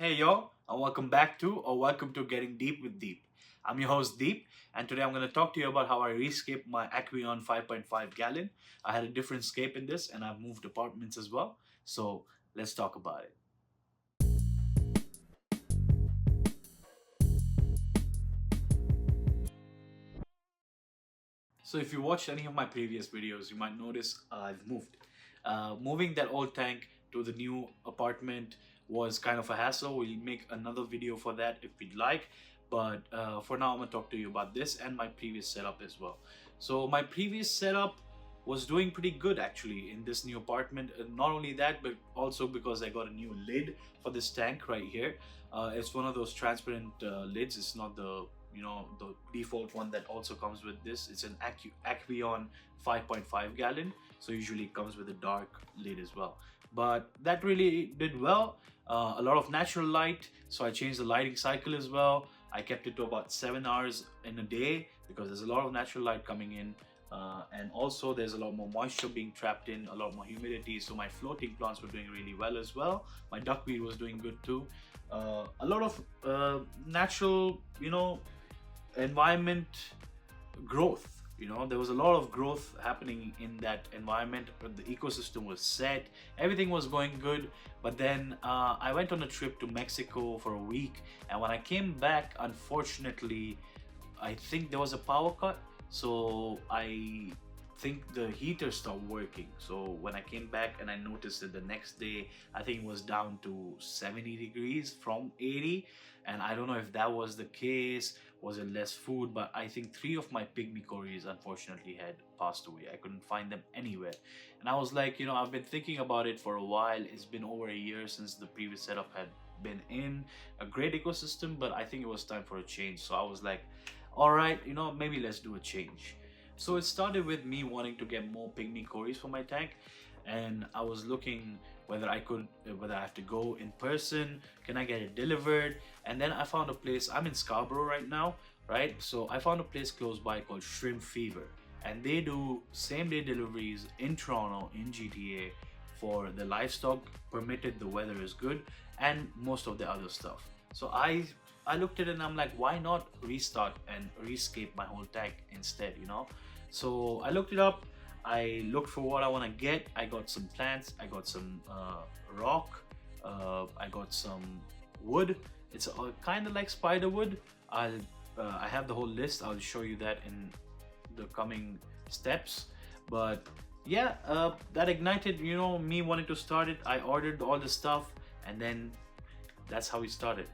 Hey yo, and welcome back to or welcome to Getting Deep with Deep. I'm your host Deep, and today I'm going to talk to you about how I rescaped my aquarium 5.5 gallon. I had a different scape in this, and I've moved apartments as well. So let's talk about it. So if you watched any of my previous videos, you might notice I've moved. Moving that old tank to the new apartment was kind of a hassle. We'll make another video for that if we'd like. But for now, I'm gonna talk to you about this and my previous setup as well. So my previous setup was doing pretty good actually in this new apartment. Not only that, but also because I got a new lid for this tank right here. It's one of those transparent lids. It's not the default one that also comes with this. It's an Aqueon 5.5 gallon, so usually it comes with a dark lid as well. But that really did well. A lot of natural light, so I changed the lighting cycle as well. I kept it to about 7 hours in a day because there's a lot of natural light coming in. And also there's a lot more moisture being trapped in, a lot more humidity, so my floating plants were doing really well as well. My duckweed was doing good too. A lot of natural environment growth. There was a lot of growth happening in that environment. The ecosystem was set, everything was going good. But then I went on a trip to Mexico for a week, and when I came back, unfortunately, I think there was a power cut. So I think the heater stopped working. So when I came back and I noticed that the next day, I think it was down to 70 degrees from 80. And I don't know if that was the case, was it less food, but I think three of my pygmy cories unfortunately had passed away. I couldn't find them anywhere. And I was like, I've been thinking about it for a while. It's been over a year since the previous setup had been in a great ecosystem, but I think it was time for a change. So I was like, all right, maybe let's do a change. So it started with me wanting to get more pygmy cories for my tank, and I was looking whether I have to go in person, can I get it delivered? And then I found a place. I'm in Scarborough right now, right? So I found a place close by called Shrimp Fever, and they do same day deliveries in Toronto, in GTA, for the livestock, permitted the weather is good, and most of the other stuff. So I looked at it and I'm like, why not restart and rescape my whole tank instead? So I looked it up. I looked for what I want to get. I got some plants. I got some rock. I got some wood. It's kind of like spider wood. I have the whole list. I'll show you that in the coming steps. But yeah, that ignited me wanting to start it. I ordered all the stuff, and then that's how we started.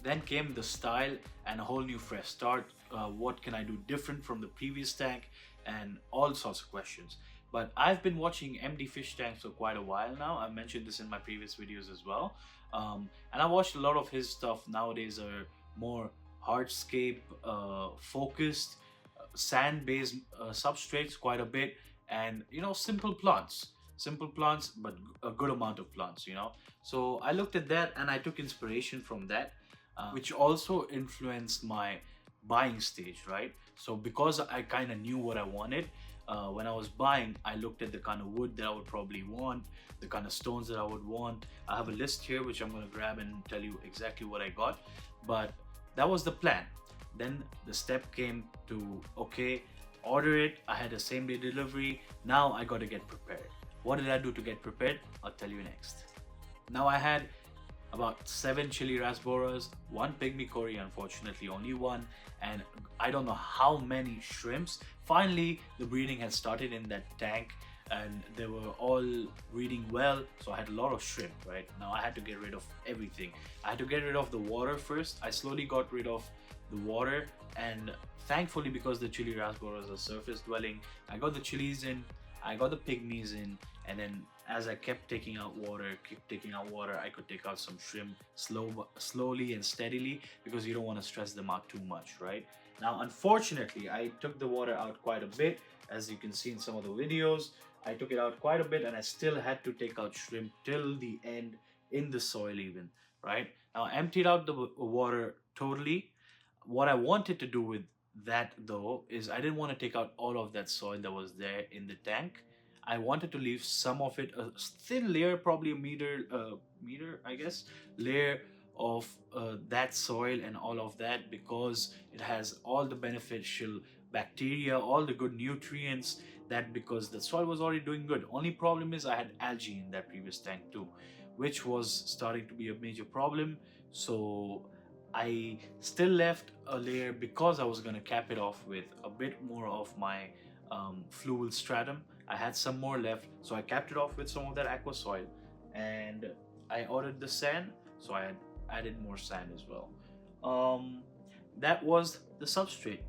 Then came the style and a whole new fresh start. What can I do different from the previous tank, and all sorts of questions. But I've been watching MD Fish tanks for quite a while now. I mentioned this in my previous videos as well. And I watched a lot of his stuff. Nowadays are more hardscape focused, sand based substrates quite a bit, and simple plants, but a good amount of plants. So I looked at that and I took inspiration from that, which also influenced my buying stage, right? So because I kind of knew what I wanted, when I was buying, I looked at the kind of wood that I would probably want, the kind of stones that I would want. I have a list here which I'm going to grab and tell you exactly what I got. But that was the plan. Then the step came to, okay, order it. I had a same day delivery. Now I got to get prepared. What did I do to get prepared? I'll tell you next. Now I had about 7 chili rasboras, 1 pygmy cory, unfortunately only one, and I don't know how many shrimps. Finally, the breeding had started in that tank, and they were all breeding well, so I had a lot of shrimp. Right now I had to get rid of everything. I had to get rid of the water first. I slowly got rid of the water, and thankfully, because the chili rasboras are surface dwelling, I got the chilies in, I got the pygmies in, and then as I kept taking out water, I could take out some shrimp slowly and steadily, because you don't want to stress them out too much, right? Now, unfortunately, I took the water out quite a bit. As you can see in some of the videos, I took it out quite a bit, and I still had to take out shrimp till the end in the soil even, right? Now, I emptied out the water totally. What I wanted to do with that though is I didn't want to take out all of that soil that was there in the tank. I wanted to leave some of it, a thin layer, probably a meter I guess, layer of that soil and all of that, because it has all the beneficial bacteria, all the good nutrients, that because the soil was already doing good. Only problem is I had algae in that previous tank too, which was starting to be a major problem. So I still left a layer because I was going to cap it off with a bit more of my fluval stratum. I had some more left, so I capped it off with some of that aqua soil, and I ordered the sand, so I had added more sand as well. That was the substrate.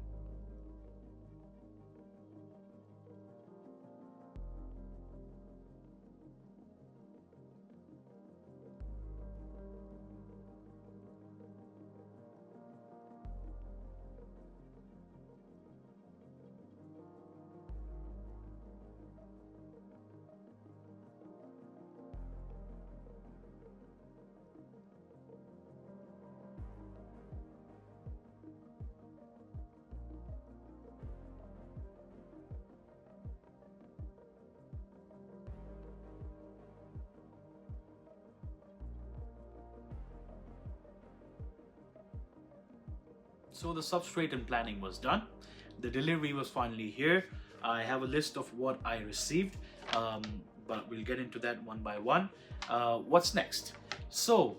So the substrate and planning was done. The delivery was finally here. I have a list of what I received, but we'll get into that one by one. What's next? So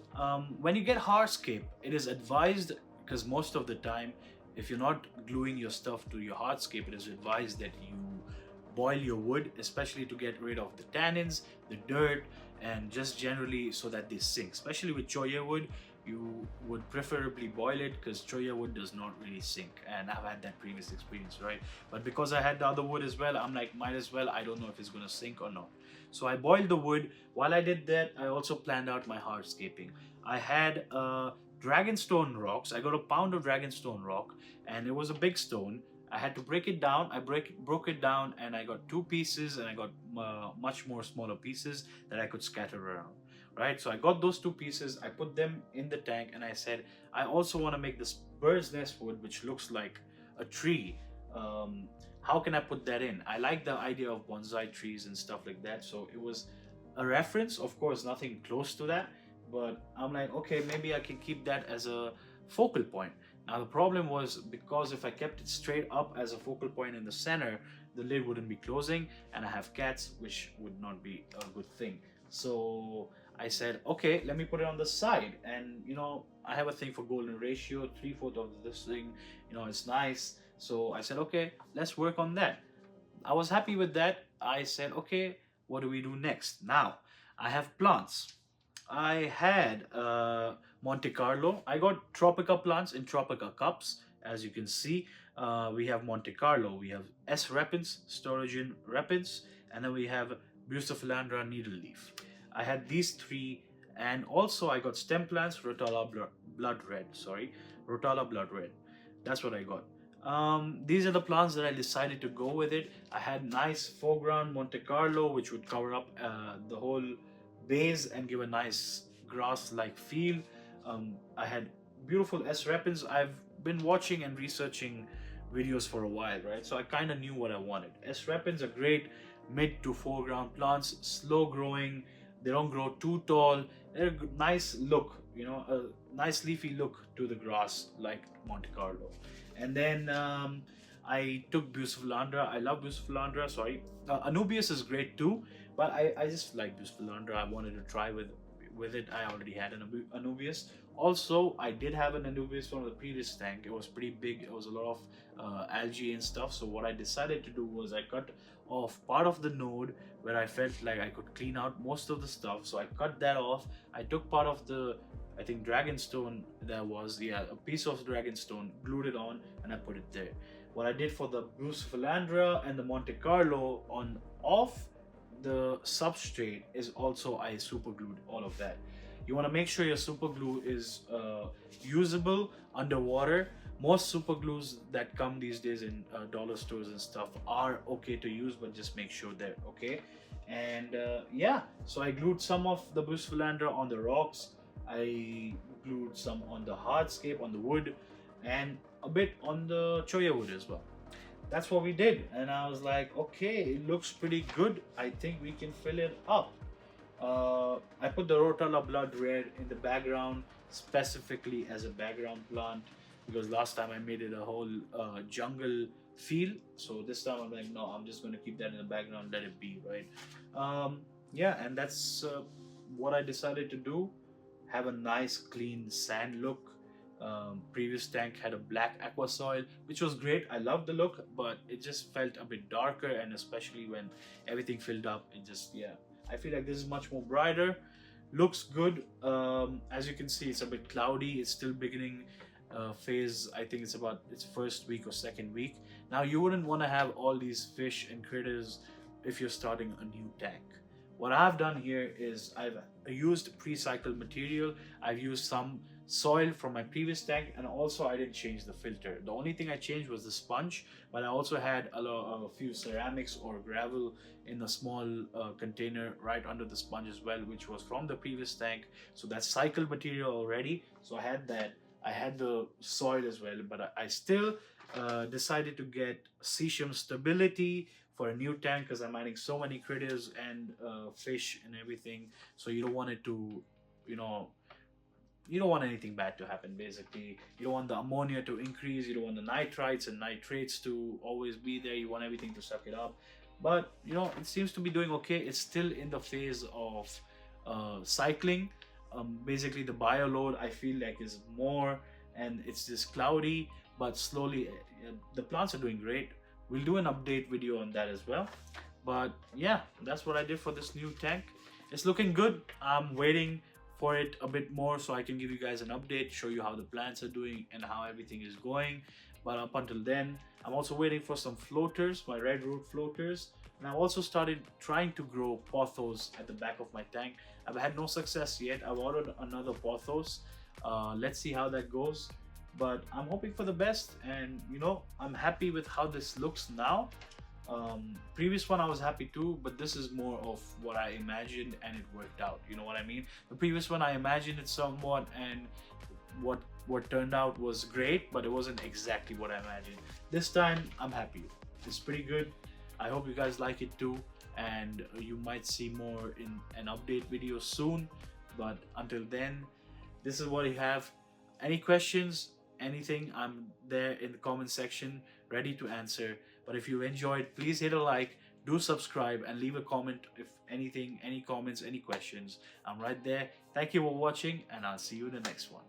when you get Hardscape, it is advised, because most of the time, if you're not gluing your stuff to your Hardscape, it is advised that you boil your wood, especially to get rid of the tannins, the dirt, and just generally so that they sink. Especially with choya wood, you would preferably boil it, because choya wood does not really sink, and I've had that previous experience, right? But because I had the other wood as well, I'm like, might as well, I don't know if it's gonna sink or not. So I boiled the wood. While I did that, I also planned out my hardscaping. I had dragonstone rocks. I got a pound of dragonstone rock, and it was a big stone. I had to break it down. I broke it down, and I got two pieces, and I got much more smaller pieces that I could scatter around. Right, so I got those two pieces. I put them in the tank, and I said I also want to make this bird's nest wood, which looks like a tree. How can I put that in? I like the idea of bonsai trees and stuff like that, so it was a reference. Of course, nothing close to that, but I'm like, okay, maybe I can keep that as a focal point. Now the problem was, because if I kept it straight up as a focal point in the center, the lid wouldn't be closing, and I have cats, which would not be a good thing. So I said, okay, let me put it on the side. And I have a thing for golden ratio, 3/4 of this thing, it's nice. So I said, okay, let's work on that. I was happy with that. I said, okay, what do we do next? Now I have plants. I had Monte Carlo. I got Tropica plants in Tropica cups. As you can see, we have Monte Carlo, we have S. repens, Sturgeon repens, and then we have Bucephalandra needleleaf. I had these three, and also I got stem plants, Rotala blood red. Rotala blood red. That's what I got. These are the plants that I decided to go with it. I had nice foreground Monte Carlo, which would cover up the whole base and give a nice grass-like feel. I had beautiful S. repens. I've been watching and researching videos for a while, right? So I kind of knew what I wanted. S. repens are great mid to foreground plants, slow growing. They don't grow too tall. They're a nice look, a nice leafy look to the grass, like Monte Carlo. And then I took Bucephalandra. I love Bucephalandra. Sorry, Anubias is great too, but I just like Bucephalandra. I wanted to try with it. I already had an Anubias. Also, I did have an Anubias from the previous tank. It was pretty big. It was a lot of algae and stuff. So what I decided to do was I cut off part of the node where I felt like I could clean out most of the stuff. So I cut that off. I took part of the, I think, dragonstone, that was, yeah, a piece of dragonstone, glued it on, and I put it there. What I did for the Bucephalandra and the Monte Carlo on off the substrate is also I super glued all of that. You want to make sure your super glue is usable underwater. Most super glues that come these days in dollar stores and stuff are okay to use, but just make sure they're okay. And yeah, so I glued some of the Bucephalandra on the rocks. I glued some on the hardscape, on the wood, and a bit on the choya wood as well. that's what we did. And I was like, okay, it looks pretty good. I think we can fill it up. I put the Rotala Blood Red in the background specifically as a background plant, because last time I made it a whole jungle feel. So this time I'm like, no, I'm just going to keep that in the background, let it be, right? Yeah, and that's what I decided to do. Have a nice clean sand look. Previous tank had a black aqua soil, which was great. I loved the look, but it just felt a bit darker, and especially when everything filled up, it just, yeah, I feel like this is much more brighter. Looks good. As you can see, it's a bit cloudy. It's still beginning phase. I think it's about its first week or second week. Now you wouldn't want to have all these fish and critters if you're starting a new tank. What I've done here is I've used pre-cycled material. I've used some soil from my previous tank, and also I didn't change the filter. The only thing I changed was the sponge, but I also had a few ceramics or gravel in a small container right under the sponge as well, which was from the previous tank. So that's cycled material already. So I had that. I had the soil as well, but I still decided to get cesium stability for a new tank, because I'm adding so many critters and fish and everything. So you don't want it to, you know, you don't want anything bad to happen. Basically, you don't want the ammonia to increase, you don't want the nitrites and nitrates to always be there. You want everything to suck it up. But you know, it seems to be doing okay. It's still in the phase of cycling. Basically the bio load, I feel like, is more, and it's just cloudy, but slowly the plants are doing great. We'll do an update video on that as well. But yeah, that's what I did for this new tank. It's looking good. I'm waiting for it a bit more so I can give you guys an update, show you how the plants are doing and how everything is going. But up until then, I'm also waiting for some floaters, my red root floaters. And I've also started trying to grow pothos at the back of my tank. I've had no success yet. I've ordered another pothos. Let's see how that goes. But I'm hoping for the best, and you know, I'm happy with how this looks now. Previous one I was happy too, but this is more of what I imagined and it worked out. You know what I mean? The previous one I imagined it somewhat, and what turned out was great, but it wasn't exactly what I imagined. This time I'm happy. It's pretty good. I hope you guys like it too, and you might see more in an update video soon. But until then, this is what you have. Any questions, anything, I'm there in the comment section ready to answer. But if you enjoyed, please hit a like, do subscribe, and leave a comment if anything, any comments, any questions. I'm right there. Thank you for watching, and I'll see you in the next one.